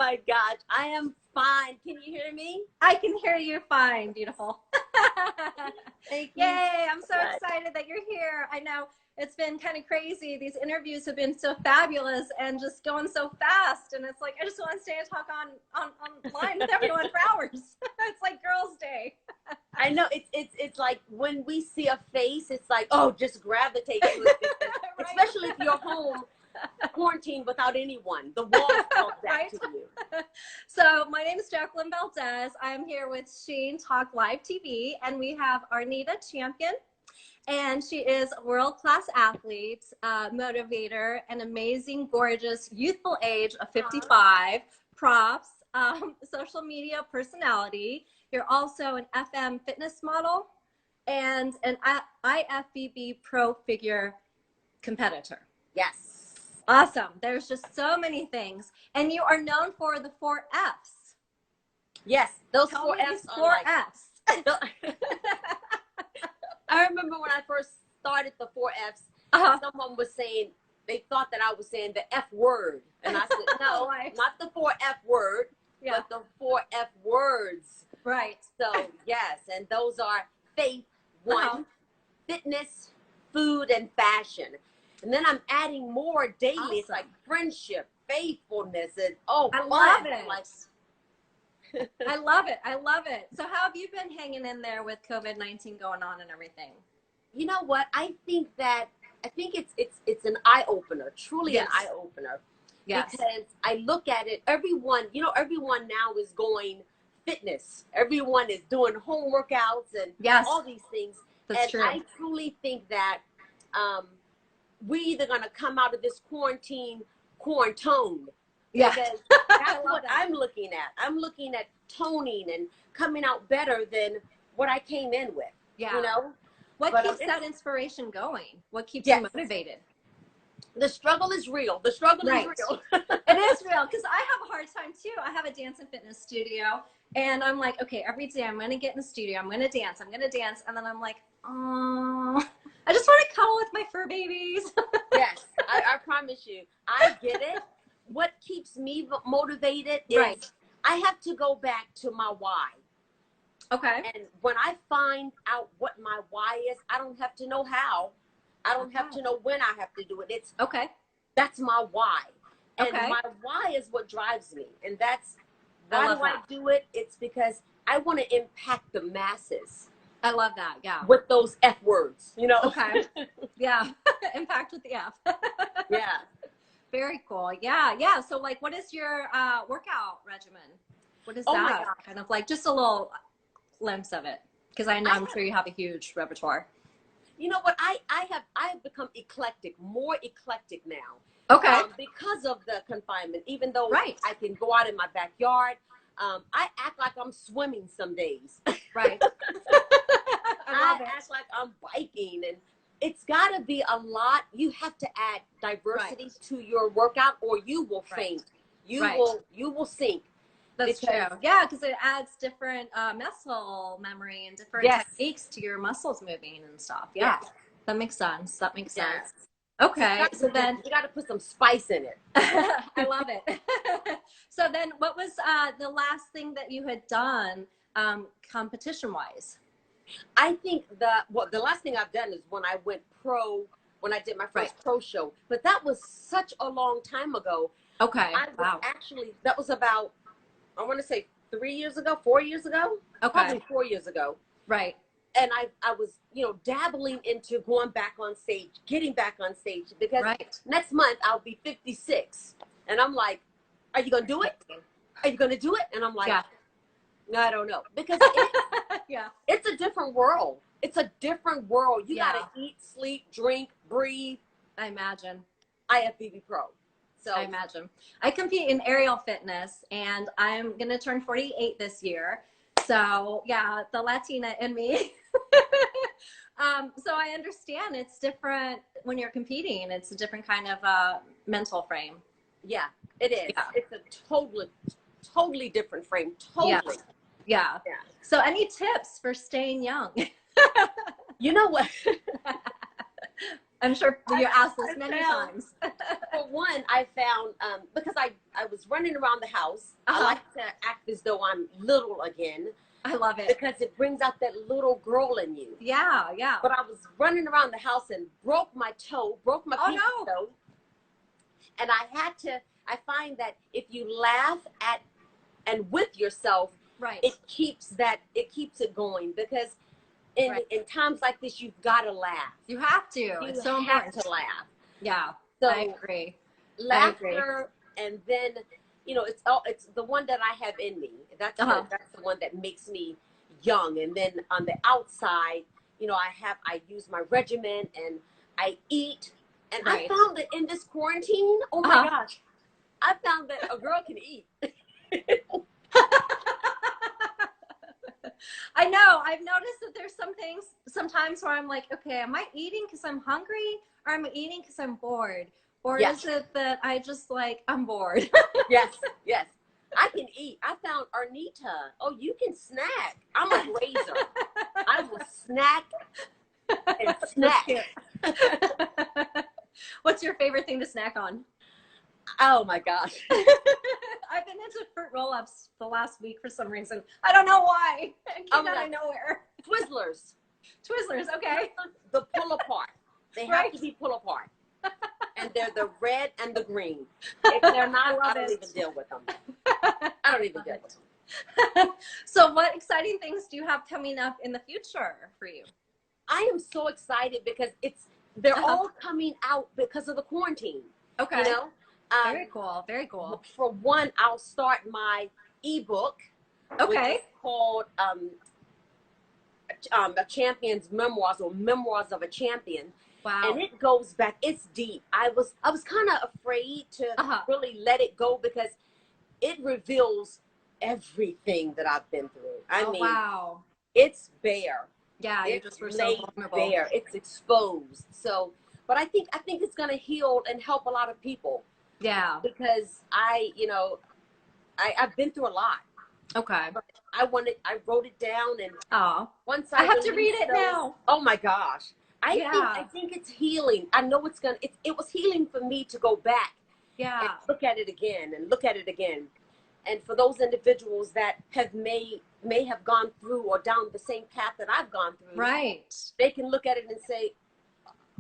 my gosh, I am fine. Can you hear me? I can hear you fine, beautiful. Thank you. Yay, I'm so excited that you're here. I know it's been kind of crazy. These interviews have been so fabulous and just going so fast. And it's like, I just want to stay and talk online with everyone for hours. It's like girls' day. I know it's like when we see a face, it's like, oh, just gravitate to it. Right. Especially if you're home quarantined without anyone. The walls talk back to you. So my name is Jacqueline Valdez. I'm here with Sheen Talk Live TV, and we have Arnita Champion. And she is a world-class athlete, motivator, an amazing, gorgeous, youthful age of 55, props, social media personality. You're also an FM fitness model and an IFBB pro figure competitor. Yes. Awesome. There's just so many things. And you are known for the 4 Fs. Yes, those Tell 4 me Fs these are 4 like, Fs. I remember when I first started the 4 Fs, someone was saying, they thought that I was saying the F word. And I said, no, not the 4 F word, but the 4 F words. Right. So, yes, and those are faith, fitness, food, and fashion. And then I'm adding more daily. Awesome. It's like friendship, faithfulness, and I love it. I love it. I love it. So how have you been hanging in there with COVID-19 going on and everything? You know what? I think it's an eye opener, truly an eye opener. Yes. Because I look at it, everyone now is going fitness. Everyone is doing home workouts and all these things. That's true. I truly think that we either going to come out of this quarantined. Yeah. Because that's what I'm looking at. I'm looking at toning and coming out better than what I came in with. Yeah. You know? What keeps that inspiration going? What keeps you motivated? The struggle is real. The struggle is real. It is real, because I have a hard time too. I have a dance and fitness studio, and I'm like, okay, every day I'm going to get in the studio. I'm going to dance. And then I'm like, oh, I just want to cuddle with my fur babies. Yes, I promise you. I get it. What keeps me motivated is I have to go back to my why. Okay. And when I find out what my why is, I don't have to know how. I don't have to know when I have to do it. That's my why. And my why is what drives me. And that's why do I do it? It's because I want to impact the masses. I love that. Yeah. With those F words, you know? Okay. Yeah. Impact with the F. Yeah. Very cool. Yeah. Yeah. So like, what is your workout regimen? What is that? Kind of like just a little glimpse of it. Because I'm sure you have a huge repertoire. You know what? I have become more eclectic now. Okay. Because of the confinement, even though I can go out in my backyard, I act like I'm swimming some days. Right. I act like I'm biking, and it's got to be a lot. You have to add diversity to your workout, or you will faint. You will sink. That's true. Yeah, because it adds different muscle memory and different techniques to your muscles moving and stuff. Yeah, that makes sense. That makes sense. Okay, so then you got to put some spice in it. I love it. So then, what was the last thing that you had done competition-wise? I think the last thing I've done is when I went pro, when I did my first pro show. But that was such a long time ago. Okay. Actually, that was about, I want to say 4 years ago. Okay. Probably 4 years ago. Right. And I was, dabbling into going back on stage, getting back on stage, because next month I'll be 56. And I'm like, are you going to do it? Are you going to do it? And I'm like, no, I don't know. Because it's a different world. It's a different world. You got to eat, sleep, drink, breathe. I imagine. IFBB Pro. So I imagine. I compete in aerial fitness, and I'm going to turn 48 this year. So yeah, the Latina in me. So I understand it's different when you're competing. It's a different kind of mental frame. Yeah, it is. Yeah. It's a totally different frame. Totally. Yeah. So any tips for staying young? You know what? I'm sure you asked this many times. for one, I found, because I was running around the house, I like to act as though I'm little again. I love it. Because it brings out that little girl in you. Yeah, yeah. But I was running around the house and broke my pinky toe. And I find that if you laugh at and with yourself, right, it keeps it going, because in times like this, you've got to laugh. You have to. It's so important to laugh. Yeah, so I agree. Laughter, and then it's the one that I have in me. That's the one that makes me young. And then on the outside, I use my regimen and I eat. And I found that in this quarantine, oh my gosh, I found that a girl can eat. I know. I've noticed that there's some things sometimes where I'm like, okay, am I eating because I'm hungry, or am I eating because I'm bored? Or is it that I just I'm bored? Yes. I can eat. I found Arnita. Oh, you can snack. I'm a grazer. I will snack and snack. What's your favorite thing to snack on? Oh my gosh. I've been into fruit roll-ups the last week for some reason. I don't know why. It came out of nowhere. Twizzlers. Okay. The pull apart. They have to be pull apart. And they're the red and the green. If they're not, I don't even deal with them. I don't even deal with them. So what exciting things do you have coming up in the future for you? I am so excited because they're all coming out because of the quarantine. Okay. Very cool. Very cool. For one, I'll start my ebook. Okay. Which is called A Champion's Memoirs, or Memoirs of a Champion. Wow. And it goes back. It's deep. I was kind of afraid to really let it go, because it reveals everything that I've been through. I mean, wow. It's bare. Yeah, you just were so vulnerable. Bare. It's exposed. So, but I think it's going to heal and help a lot of people. Yeah. Because I've been through a lot. Okay. But I wrote it down, and once I have to read it now. Oh my gosh. I think it's healing. I know it was healing for me to go back. Yeah. And look at it again and look at it again. And for those individuals that may have gone through or down the same path that I've gone through. Right. They can look at it and say,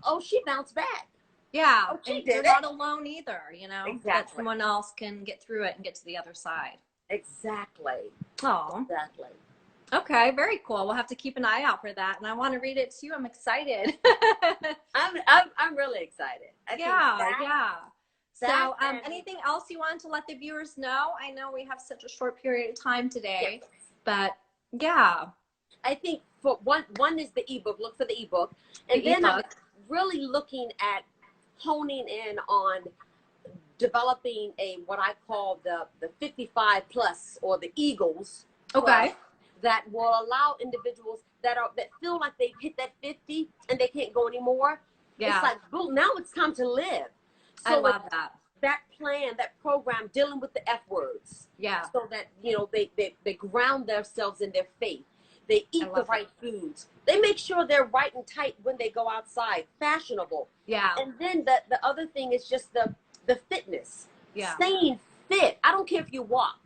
oh, she bounced back. Yeah. Oh, and you're not alone either, Exactly. That someone else can get through it and get to the other side. Exactly. Oh. Exactly. Okay, very cool. We'll have to keep an eye out for that, and I want to read it too. I'm excited. I'm really excited. So, anything else you want to let the viewers know? I know we have such a short period of time today, but yeah. I think for one is the ebook. Look for the ebook, and then I'm really looking at honing in on developing what I call the 55 plus, or the Eagles. Okay. That will allow individuals that feel like they've hit that 50 and they can't go anymore. Yeah. It's like, boom, now it's time to live. So I love that. That plan, that program, dealing with the F words. Yeah. So that, they ground themselves in their faith. They eat the right foods. They make sure they're right and tight when they go outside, fashionable. Yeah. And then the other thing is just the fitness. Yeah. Staying fit. I don't care if you walk.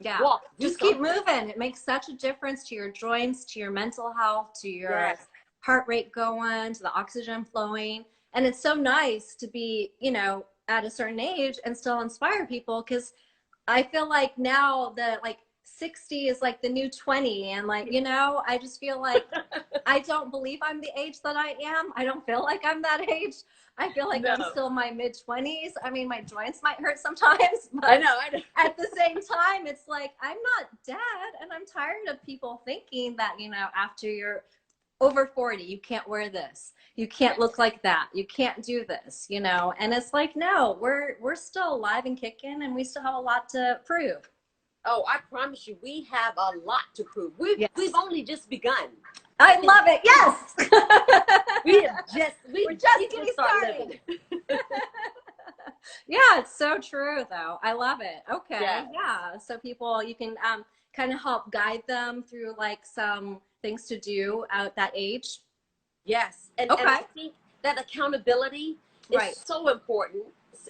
Yeah. Just keep moving. It makes such a difference to your joints, to your mental health, to your heart rate going, to the oxygen flowing. And it's so nice to be, at a certain age and still inspire people, because I feel like now that 60 is like the new 20, and I just feel like I don't believe I'm the age that I am. I don't feel like I'm that age. I feel like I'm still in my mid-20s. I mean, my joints might hurt sometimes, but I know. At the same time, it's like, I'm not dead, and I'm tired of people thinking that, after you're over 40, you can't wear this. You can't look like that. You can't do this, and it's like, no, we're still alive and kicking, and we still have a lot to prove. Oh, I promise you, we have a lot to prove. We've only just begun. I love it. Yes. We're just getting started. Yeah, it's so true though. I love it. Okay. Yeah. So people, you can kind of help guide them through some things to do at that age. Yes. And I think that accountability is so important.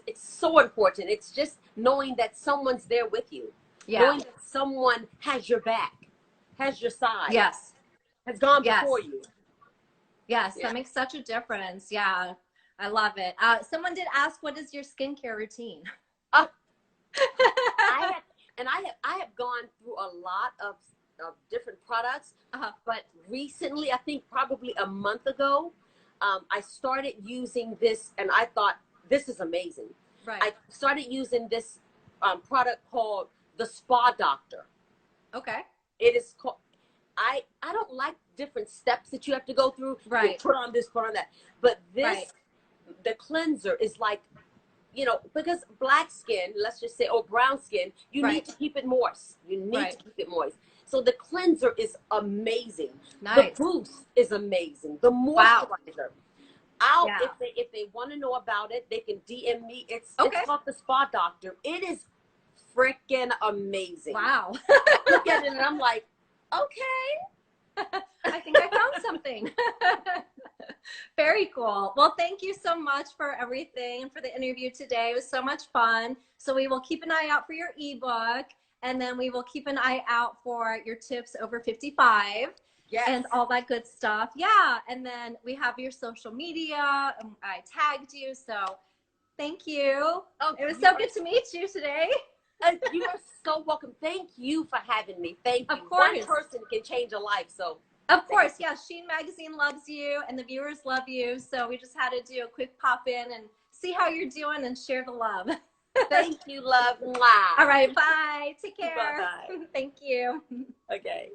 it's so important. It's just knowing that someone's there with you. Yeah. Knowing that someone has your back, has your side. Yes. Has gone Yes. before you. Yes, Yeah. that makes such a difference. Yeah, I love it. Someone did ask, what is your skincare routine? I have gone through a lot of different products, but recently, I think probably a month ago, I started using this, and I thought, this is amazing. Right. I started using this product called the Spa Doctor. Okay. It is called, I don't like different steps that you have to go through. Right. You put on this, put on that. But this, the cleanser is like, you know, because black skin, let's just say, or brown skin, you need to keep it moist. You need to keep it moist. So the cleanser is amazing. Nice. The boost is amazing. The moisturizer. If they want to know about it, they can DM me. It's called the Spa Doctor. It is freaking amazing. Wow. I look at it and I'm like, okay. I think I found something. Very cool. Well, thank you so much for everything and for the interview today. It was so much fun. So we will keep an eye out for your ebook, and then we will keep an eye out for your tips over 55. Yes. And all that good stuff. Yeah. And then we have your social media. I tagged you. So thank you. Oh, it was so good to meet you today. You are so welcome. Thank you for having me. Thank you. Of course. One person can change a life. So of course, yeah. Sheen Magazine loves you, and the viewers love you. So we just had to do a quick pop in and see how you're doing and share the love. Thank you, love. Wow. All right, bye. Take care. Bye-bye. Thank you. Okay.